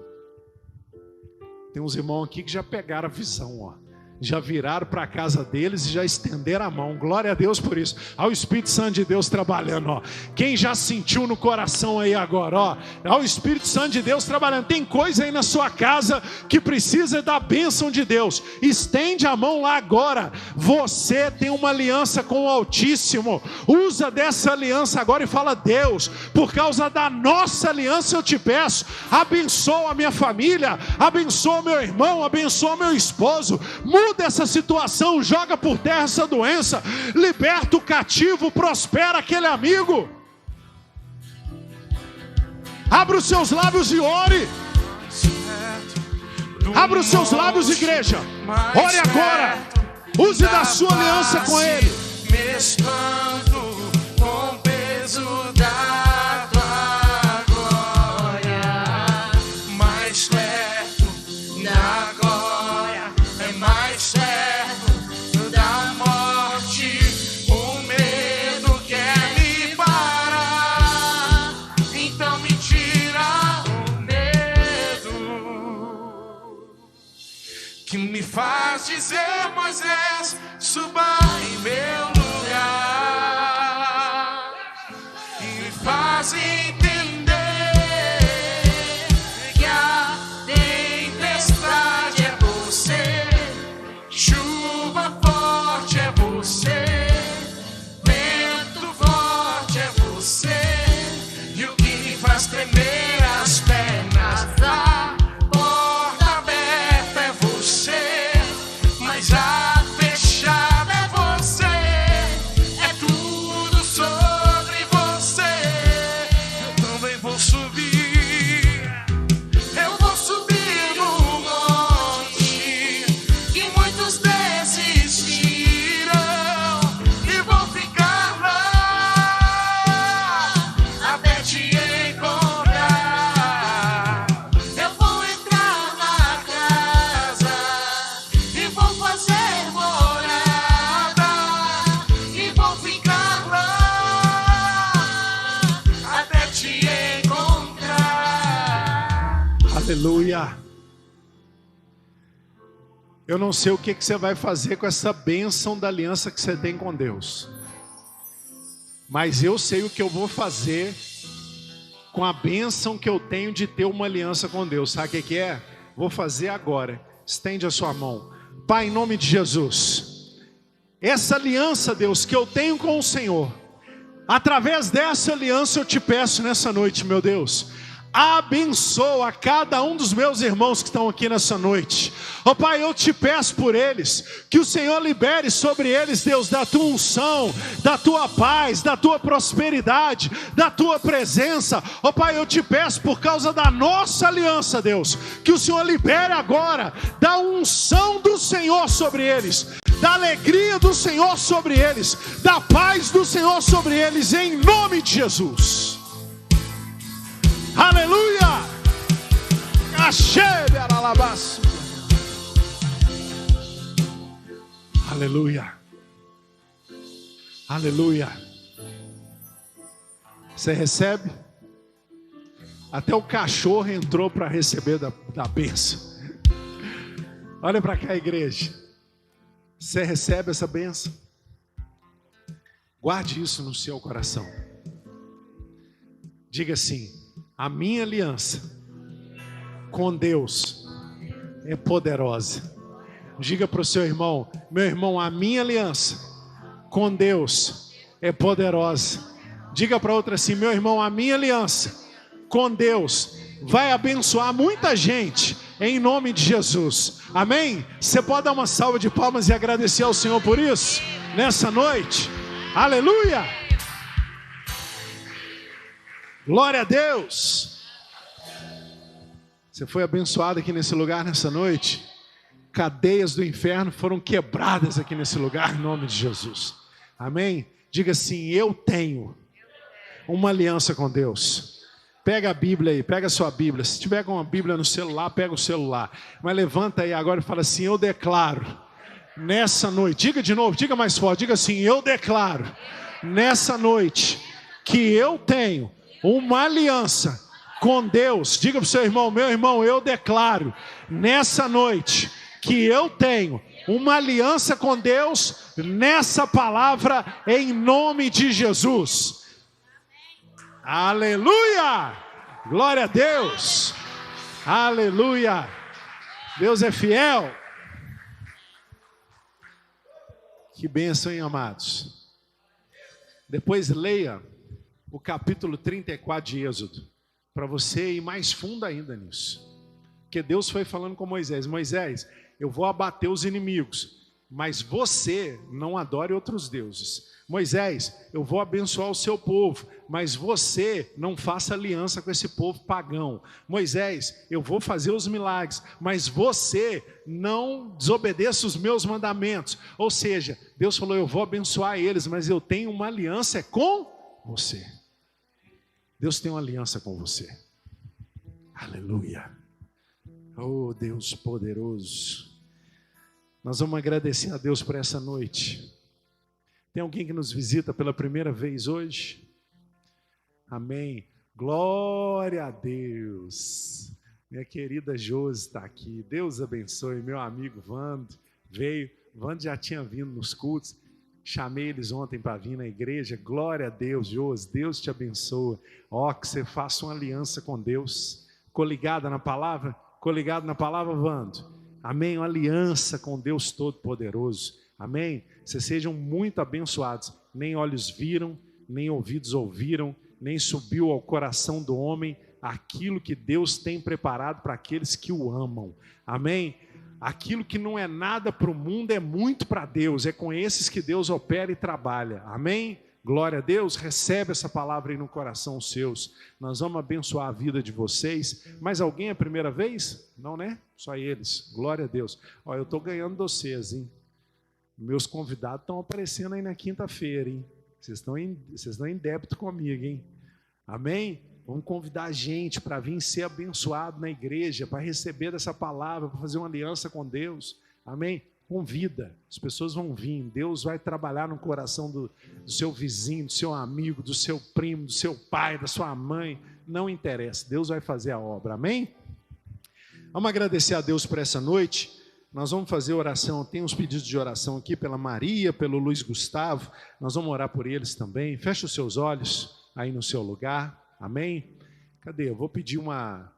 Tem uns irmãos aqui que já pegaram a visão, ó. Já viraram para a casa deles e já estenderam a mão. Glória a Deus por isso. Olha o Espírito Santo de Deus trabalhando, ó. Quem já sentiu no coração aí agora, ó. Olha o Espírito Santo de Deus trabalhando. Tem coisa aí na sua casa que precisa da bênção de Deus. Estende a mão lá agora. Você tem uma aliança com o Altíssimo. Usa dessa aliança agora e fala: Deus, por causa da nossa aliança eu te peço, abençoa a minha família, abençoa meu irmão, abençoa meu esposo. Muda essa situação, joga por terra essa doença, liberta o cativo, prospera aquele amigo. Abra os seus lábios e ore. Abra os seus lábios, igreja. Ore agora. Use da sua aliança com Ele. Mesclando com o peso da tua glória, mais perto da glória, é mais perto da morte. O medo quer me parar, então me tira o medo que me faz dizer: Moisés, suba em meu lugar, e me faz entender que a tempestade é por Aleluia. Eu não sei o que você vai fazer com essa bênção da aliança que você tem com Deus, mas eu sei o que eu vou fazer com a bênção que eu tenho de ter uma aliança com Deus. Sabe o que é? Vou fazer agora. Estende a sua mão. Pai, em nome de Jesus, essa aliança, Deus, que eu tenho com o Senhor, através dessa aliança eu te peço nessa noite, meu Deus, abençoa cada um dos meus irmãos que estão aqui nessa noite. Ó Pai, eu te peço por eles, que o Senhor libere sobre eles, Deus, da tua unção, da tua paz, da tua prosperidade, da tua presença. Ó Pai, eu te peço por causa da nossa aliança, Deus, que o Senhor libere agora da unção do Senhor sobre eles, da alegria do Senhor sobre eles, da paz do Senhor sobre eles, em nome de Jesus. Aleluia! Aleluia! Aleluia! Você recebe? Até o cachorro entrou para receber da bênção. Olha para cá, igreja. Você recebe essa bênção? Guarde isso no seu coração. Diga assim: a minha aliança com Deus é poderosa. Diga para o seu irmão: meu irmão, a minha aliança com Deus é poderosa. Diga para outra assim: meu irmão, a minha aliança com Deus vai abençoar muita gente, em nome de Jesus. Amém? Você pode dar uma salva de palmas e agradecer ao Senhor por isso, nessa noite? Aleluia! Glória a Deus. Você foi abençoado aqui nesse lugar nessa noite. Cadeias do inferno foram quebradas aqui nesse lugar, em nome de Jesus. Amém? Diga assim: eu tenho uma aliança com Deus. Pega a Bíblia aí, pega a sua Bíblia. Se tiver com uma Bíblia no celular, pega o celular. Mas levanta aí agora e fala assim: eu declaro nessa noite. Diga de novo, diga mais forte. Diga assim: eu declaro nessa noite que eu tenho uma aliança com Deus. Diga para o seu irmão: meu irmão, eu declaro nessa noite que eu tenho uma aliança com Deus nessa palavra, em nome de Jesus. Aleluia! Glória a Deus! Aleluia! Deus é fiel. Que bênção, hein, amados? Depois leia o capítulo 34 de Êxodo, para você ir mais fundo ainda nisso. Porque Deus foi falando com Moisés: Moisés, eu vou abater os inimigos, mas você não adore outros deuses. Moisés, eu vou abençoar o seu povo, mas você não faça aliança com esse povo pagão. Moisés, eu vou fazer os milagres, mas você não desobedeça os meus mandamentos. Ou seja, Deus falou: eu vou abençoar eles, mas eu tenho uma aliança com você. Deus tem uma aliança com você. Aleluia. Oh, Deus poderoso. Nós vamos agradecer a Deus por essa noite. Tem alguém que nos visita pela primeira vez hoje? Amém. Glória a Deus. Minha querida Josi está aqui. Deus abençoe. Meu amigo Vando veio. Vando já tinha vindo nos cultos. Chamei eles ontem para vir na igreja. Glória a Deus, Josi. Deus te abençoe. Ó, que você faça uma aliança com Deus. Coligada na palavra? Coligado na palavra, Vando? Amém. Uma aliança com Deus Todo-Poderoso. Amém? Vocês sejam muito abençoados. Nem olhos viram, nem ouvidos ouviram, nem subiu ao coração do homem aquilo que Deus tem preparado para aqueles que o amam. Amém? Aquilo que não é nada para o mundo é muito para Deus. É com esses que Deus opera e trabalha. Amém? Glória a Deus. Recebe essa palavra aí no coração seus. Nós vamos abençoar a vida de vocês. Mais alguém é a primeira vez? Não, né? Só eles. Glória a Deus. Ó, eu estou ganhando de vocês, hein? Meus convidados estão aparecendo aí na quinta-feira, hein? Vocês estão em débito comigo, hein? Amém? Vamos convidar a gente para vir ser abençoado na igreja, para receber dessa palavra, para fazer uma aliança com Deus. Amém? Convida, as pessoas vão vir. Deus vai trabalhar no coração do seu vizinho, do seu amigo, do seu primo, do seu pai, da sua mãe. Não interessa, Deus vai fazer a obra. Amém? Vamos agradecer a Deus por essa noite. Nós vamos fazer oração, tem uns pedidos de oração aqui pela Maria, pelo Luiz Gustavo. Nós vamos orar por eles também. Feche os seus olhos aí no seu lugar. Amém? Cadê? Eu vou pedir a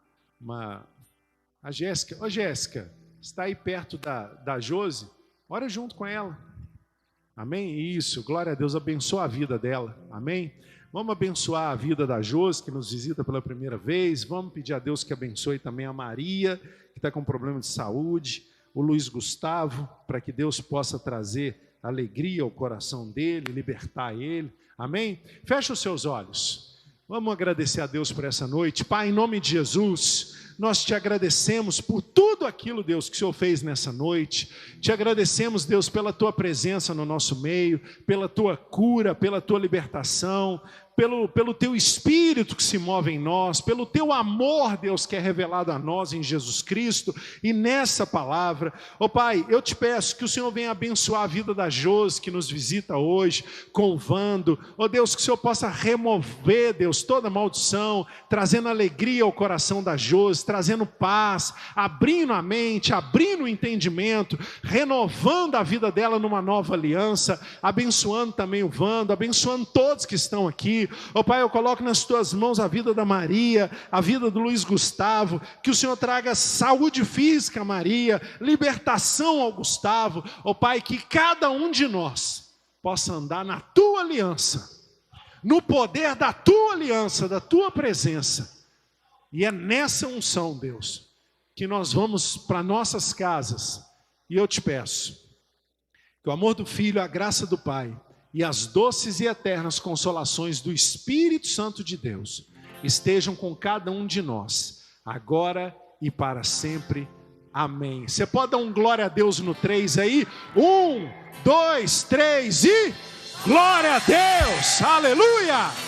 Jéssica. Ô Jéssica, está aí perto da Josi? Ora junto com ela. Amém? Isso, glória a Deus, abençoa a vida dela. Amém? Vamos abençoar a vida da Josi, que nos visita pela primeira vez. Vamos pedir a Deus que abençoe também a Maria, que está com problema de saúde. O Luiz Gustavo, para que Deus possa trazer alegria ao coração dele, libertar ele. Amém? Feche os seus olhos. Vamos agradecer a Deus por essa noite. Pai, em nome de Jesus, nós te agradecemos por tudo aquilo, Deus, que o Senhor fez nessa noite. Te agradecemos, Deus, pela tua presença no nosso meio, pela tua cura, pela tua libertação, pelo teu Espírito que se move em nós, pelo teu amor, Deus, que é revelado a nós em Jesus Cristo, e nessa palavra, ó Pai, eu te peço que o Senhor venha abençoar a vida da Josi, que nos visita hoje, com o Vando, ó Deus, que o Senhor possa remover, Deus, toda maldição, trazendo alegria ao coração da Josi, trazendo paz, abrindo a mente, abrindo o entendimento, renovando a vida dela numa nova aliança, abençoando também o Vando, abençoando todos que estão aqui. Ó Pai, eu coloco nas tuas mãos a vida da Maria, a vida do Luiz Gustavo, que o Senhor traga saúde física a Maria, libertação ao Gustavo. Ó Pai, que cada um de nós possa andar na tua aliança, no poder da tua aliança, da tua presença. E é nessa unção, Deus, que nós vamos para nossas casas. E eu te peço que o amor do Filho, a graça do Pai e as doces e eternas consolações do Espírito Santo de Deus estejam com cada um de nós, agora e para sempre. Amém. Você pode dar um glória a Deus no 3 aí? 1, 2, 3 e glória a Deus! Aleluia!